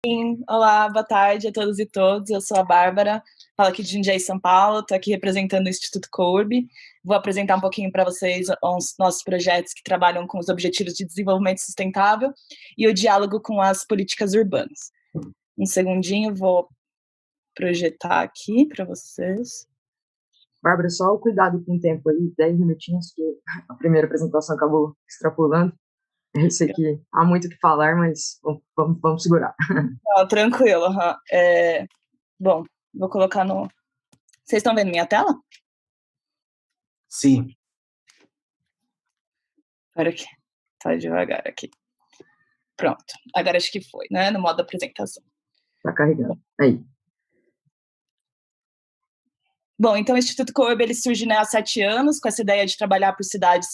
Sim, olá, boa tarde a todos e todas. Eu sou a Bárbara, falo aqui de Jundiaí, São Paulo, estou aqui representando o Instituto Courb. Vou apresentar um pouquinho para vocês os nossos projetos que trabalham com os Objetivos de Desenvolvimento Sustentável e o diálogo com as políticas urbanas. Um segundinho, vou projetar aqui para vocês. Bárbara, só o cuidado com o tempo aí, 10 minutinhos, que a primeira apresentação acabou extrapolando. Eu sei que há muito o que falar, mas vamos segurar. Tranquilo. Bom, vou colocar no... Vocês estão vendo minha tela? Sim. Espera aqui, tá devagar aqui. Pronto, agora acho que foi, né, no modo apresentação. Tá carregando, aí. Bom, então o Instituto Courb, ele surge, né, há 7 anos, com essa ideia de trabalhar por cidades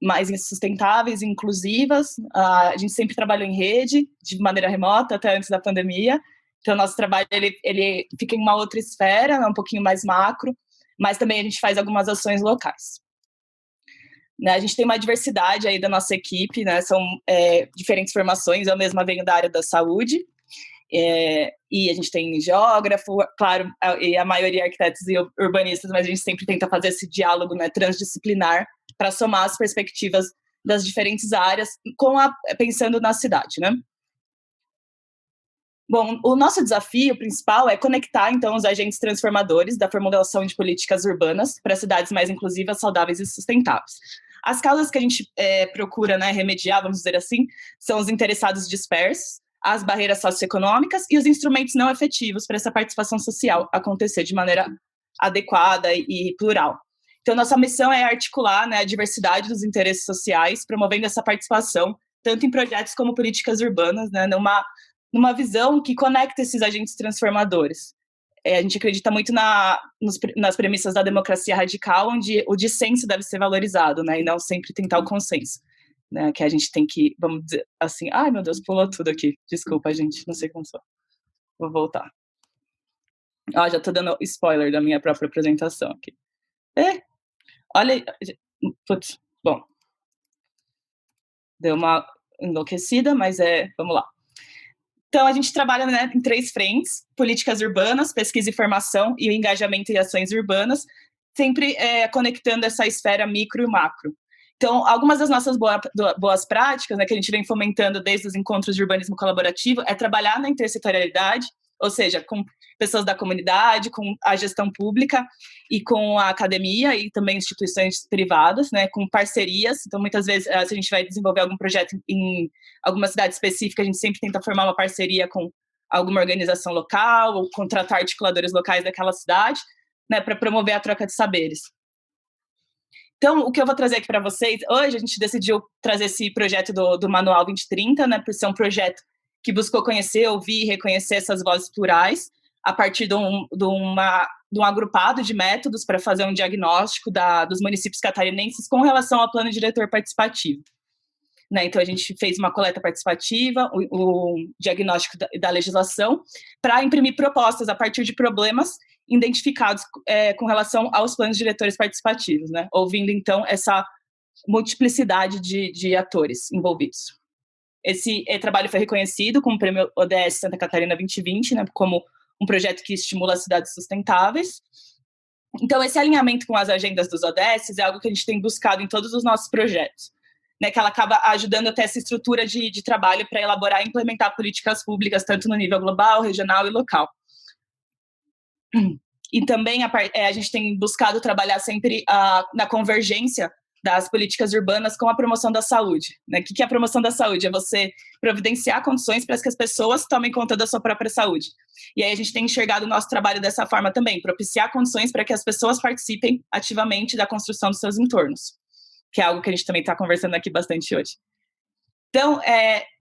mais sustentáveis e inclusivas. A gente sempre trabalhou em rede, de maneira remota, até antes da pandemia. Então, nosso trabalho, ele fica em uma outra esfera, né, um pouquinho mais macro, mas também a gente faz algumas ações locais. Né, a gente tem uma diversidade aí da nossa equipe, né, são diferentes formações. Eu mesma venho da área da saúde, e a gente tem geógrafo, claro, e a maioria arquitetos e urbanistas, mas a gente sempre tenta fazer esse diálogo, né, transdisciplinar para somar as perspectivas das diferentes áreas, pensando na cidade, né? Bom, o nosso desafio principal é conectar, então, os agentes transformadores da formulação de políticas urbanas para cidades mais inclusivas, saudáveis e sustentáveis. As causas que a gente procura, né, remediar, vamos dizer assim, são os interessados dispersos, as barreiras socioeconômicas e os instrumentos não efetivos para essa participação social acontecer de maneira adequada e plural. Então, nossa missão é articular, né, a diversidade dos interesses sociais, promovendo essa participação, tanto em projetos como políticas urbanas, né, numa visão que conecta esses agentes transformadores. A gente acredita muito nas premissas da democracia radical, onde o dissenso deve ser valorizado, né, e não sempre tentar o consenso. Né, que a gente tem que, vamos dizer assim, ai meu Deus, pulou tudo aqui, desculpa gente, não sei como sou, vou voltar. Já tô dando spoiler da minha própria apresentação aqui. Olha, putz, bom, deu uma enlouquecida, mas vamos lá. Então, a gente trabalha, né, em 3 frentes: políticas urbanas, pesquisa e formação e o engajamento em ações urbanas, sempre conectando essa esfera micro e macro. Então, algumas das nossas boas práticas, né, que a gente vem fomentando desde os encontros de urbanismo colaborativo, é trabalhar na intersetorialidade, ou seja, com pessoas da comunidade, com a gestão pública e com a academia e também instituições privadas, né, com parcerias. Então, muitas vezes, se a gente vai desenvolver algum projeto em alguma cidade específica, a gente sempre tenta formar uma parceria com alguma organização local ou contratar articuladores locais daquela cidade, né, para promover a troca de saberes. Então, o que eu vou trazer aqui para vocês, hoje a gente decidiu trazer esse projeto do Manual 2030, né, por ser um projeto que buscou conhecer, ouvir e reconhecer essas vozes plurais, a partir de um agrupado de métodos para fazer um diagnóstico dos municípios catarinenses com relação ao plano diretor participativo. Né, então, a gente fez uma coleta participativa, o diagnóstico da legislação, para imprimir propostas a partir de problemas identificados com relação aos planos diretores participativos, né, ouvindo, então, essa multiplicidade de atores envolvidos. Esse trabalho foi reconhecido com o Prêmio ODS Santa Catarina 2020, né, como um projeto que estimula cidades sustentáveis. Então, esse alinhamento com as agendas dos ODS é algo que a gente tem buscado em todos os nossos projetos, né, que ela acaba ajudando até essa estrutura de trabalho para elaborar e implementar políticas públicas, tanto no nível global, regional e local. E também a gente tem buscado trabalhar sempre na convergência das políticas urbanas com a promoção da saúde. Né? O que é a promoção da saúde? É você providenciar condições para que as pessoas tomem conta da sua própria saúde. E aí a gente tem enxergado o nosso trabalho dessa forma também, propiciar condições para que as pessoas participem ativamente da construção dos seus entornos, que é algo que a gente também está conversando aqui bastante hoje. Então,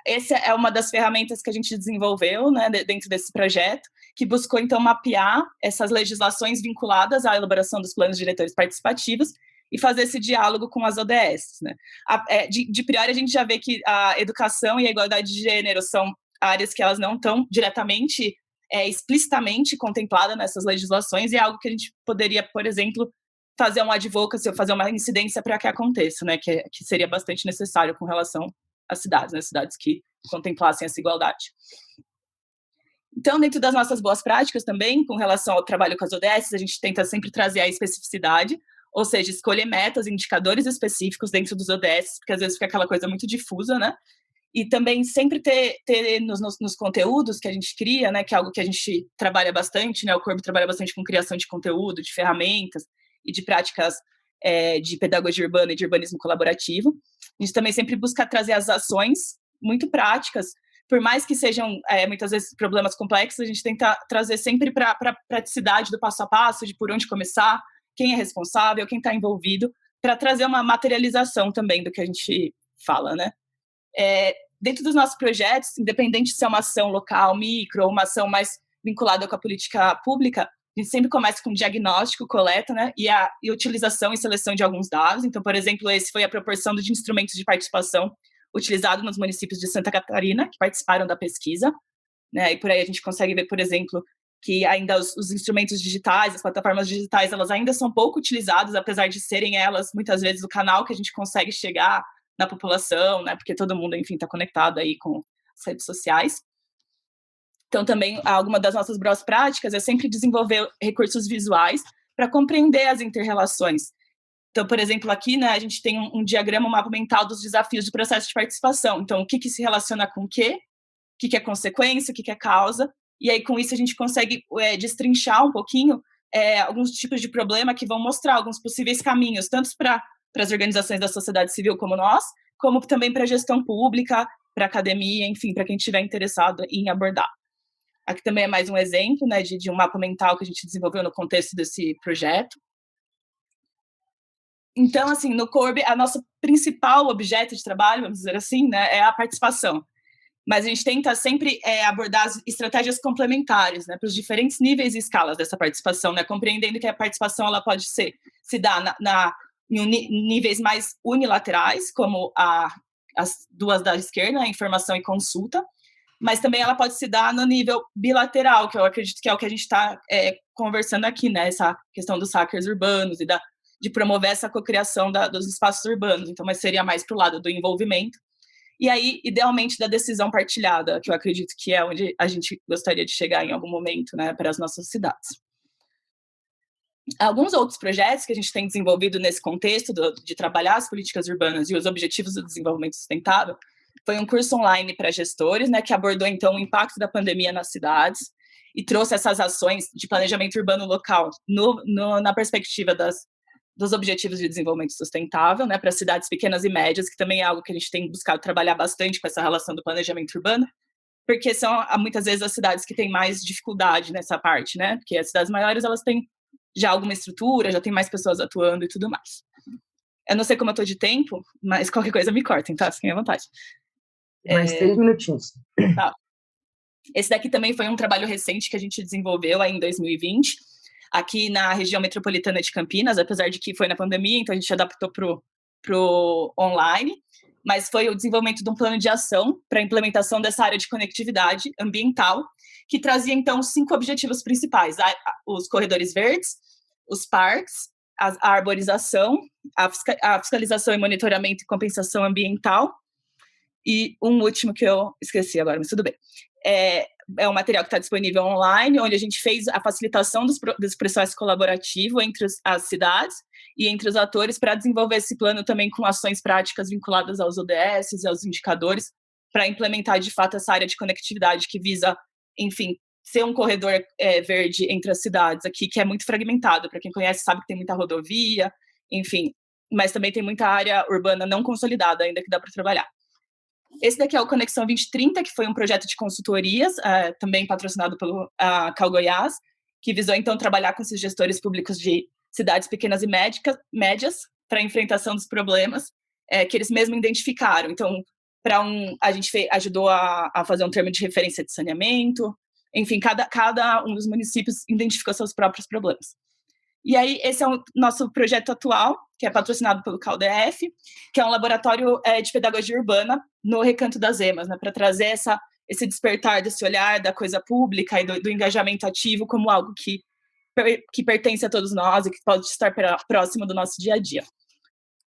essa é uma das ferramentas que a gente desenvolveu, né, dentro desse projeto, que buscou, então, mapear essas legislações vinculadas à elaboração dos planos diretores participativos e fazer esse diálogo com as ODS. Né. De priori, a gente já vê que a educação e a igualdade de gênero são áreas que elas não estão diretamente, explicitamente contempladas nessas legislações, e é algo que a gente poderia, por exemplo, fazer um advocacy, fazer uma incidência para que aconteça, né, que seria bastante necessário com relação às cidades, né, cidades que contemplassem essa igualdade. Então, dentro das nossas boas práticas também, com relação ao trabalho com as ODS, a gente tenta sempre trazer a especificidade, ou seja, escolher metas, indicadores específicos dentro dos ODS, porque às vezes fica aquela coisa muito difusa, né? E também sempre ter nos conteúdos que a gente cria, né, que é algo que a gente trabalha bastante, né, o Corbe trabalha bastante com criação de conteúdo, de ferramentas e de práticas de pedagogia urbana e de urbanismo colaborativo. A gente também sempre busca trazer as ações muito práticas, por mais que sejam muitas vezes problemas complexos, a gente tenta trazer sempre para a praticidade do passo a passo, de por onde começar, quem é responsável, quem está envolvido, para trazer uma materialização também do que a gente fala, né? Dentro dos nossos projetos, independente se é uma ação local, micro, ou uma ação mais vinculada com a política pública, a gente sempre começa com diagnóstico, coleta, né, e utilização e seleção de alguns dados. Então, por exemplo, esse foi a proporção de instrumentos de participação utilizado nos municípios de Santa Catarina, que participaram da pesquisa, né, e por aí a gente consegue ver, por exemplo, que ainda os instrumentos digitais, as plataformas digitais, elas ainda são pouco utilizadas, apesar de serem elas, muitas vezes, o canal que a gente consegue chegar na população, né, porque todo mundo, enfim, está conectado aí com as redes sociais. Então, também, alguma das nossas boas práticas é sempre desenvolver recursos visuais para compreender as inter-relações. Então, por exemplo, aqui, né, a gente tem um diagrama, um mapa mental dos desafios do processo de participação. Então, o que se relaciona com o que é consequência, o que é causa, e aí, com isso, a gente consegue destrinchar um pouquinho alguns tipos de problema que vão mostrar alguns possíveis caminhos, tanto para as organizações da sociedade civil como nós, como também para a gestão pública, para a academia, enfim, para quem estiver interessado em abordar. Aqui também é mais um exemplo, né, de um mapa mental que a gente desenvolveu no contexto desse projeto. Então, assim, no Corbe, a nossa principal objeto de trabalho, vamos dizer assim, né, é a participação. Mas a gente tenta sempre abordar as estratégias complementares, né, para os diferentes níveis e escalas dessa participação, né, compreendendo que a participação ela pode se dar em níveis mais unilaterais, como as duas da esquerda, a informação e consulta, mas também ela pode se dar no nível bilateral, que eu acredito que é o que a gente está conversando aqui, né, essa questão dos hackers urbanos e de promover essa cocriação dos espaços urbanos, então, mas seria mais para o lado do envolvimento. E aí, idealmente, da decisão partilhada, que eu acredito que é onde a gente gostaria de chegar em algum momento, né, para as nossas cidades. Alguns outros projetos que a gente tem desenvolvido nesse contexto de trabalhar as políticas urbanas e os objetivos do desenvolvimento sustentável foi um curso online para gestores, né, que abordou, então, o impacto da pandemia nas cidades e trouxe essas ações de planejamento urbano local na perspectiva dos objetivos de desenvolvimento sustentável, né, para cidades pequenas e médias, que também é algo que a gente tem buscado trabalhar bastante com essa relação do planejamento urbano, porque são, muitas vezes, as cidades que têm mais dificuldade nessa parte, né, porque as cidades maiores, elas têm já alguma estrutura, já tem mais pessoas atuando e tudo mais. Eu não sei como eu estou de tempo, mas qualquer coisa me cortem, tá? Fiquem à vontade. Mais 3 minutinhos. Tá. Esse daqui também foi um trabalho recente que a gente desenvolveu aí em 2020, aqui na região metropolitana de Campinas, apesar de que foi na pandemia, então a gente adaptou pro online, mas foi o desenvolvimento de um plano de ação para a implementação dessa área de conectividade ambiental, que trazia, então, 5 objetivos principais: os corredores verdes, os parques, a arborização, a fiscalização e monitoramento e compensação ambiental, e um último que eu esqueci agora, mas tudo bem. É um material que está disponível online, onde a gente fez a facilitação desse processo colaborativo entre as cidades e entre os atores para desenvolver esse plano também com ações práticas vinculadas aos ODS e aos indicadores, para implementar, de fato, essa área de conectividade que visa, enfim, ser um corredor verde entre as cidades aqui, que é muito fragmentado. Para quem conhece, sabe que tem muita rodovia, enfim, mas também tem muita área urbana não consolidada ainda que dá para trabalhar. Esse daqui é o Conexão 2030, que foi um projeto de consultorias, também patrocinado pelo Cal Goiás, que visou, então, trabalhar com esses gestores públicos de cidades pequenas e médias para a enfrentação dos problemas que eles mesmos identificaram. Então, a gente ajudou a fazer um termo de referência de saneamento, enfim, cada um dos municípios identificou seus próprios problemas. E aí, esse é o nosso projeto atual, que é patrocinado pelo CalDF, que é um laboratório de pedagogia urbana no Recanto das Emas, né, para trazer esse despertar desse olhar da coisa pública e do engajamento ativo como algo que pertence a todos nós e que pode estar próximo do nosso dia a dia.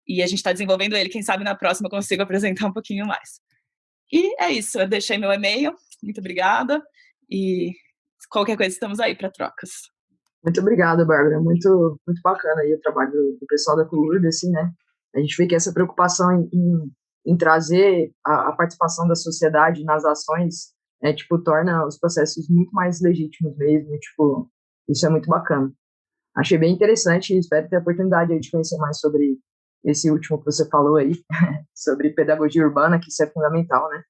E a gente está desenvolvendo ele, quem sabe na próxima eu consigo apresentar um pouquinho mais. E é isso, eu deixei meu e-mail, muito obrigada. E qualquer coisa, estamos aí para trocas. Muito obrigado, Bárbara. Muito bacana aí o trabalho do pessoal da CULURB, assim, né? A gente vê que essa preocupação em trazer a participação da sociedade nas ações, tipo, torna os processos muito mais legítimos mesmo, e, tipo, isso é muito bacana. Achei bem interessante e espero ter a oportunidade aí de conhecer mais sobre esse último que você falou aí, sobre pedagogia urbana, que isso é fundamental, né?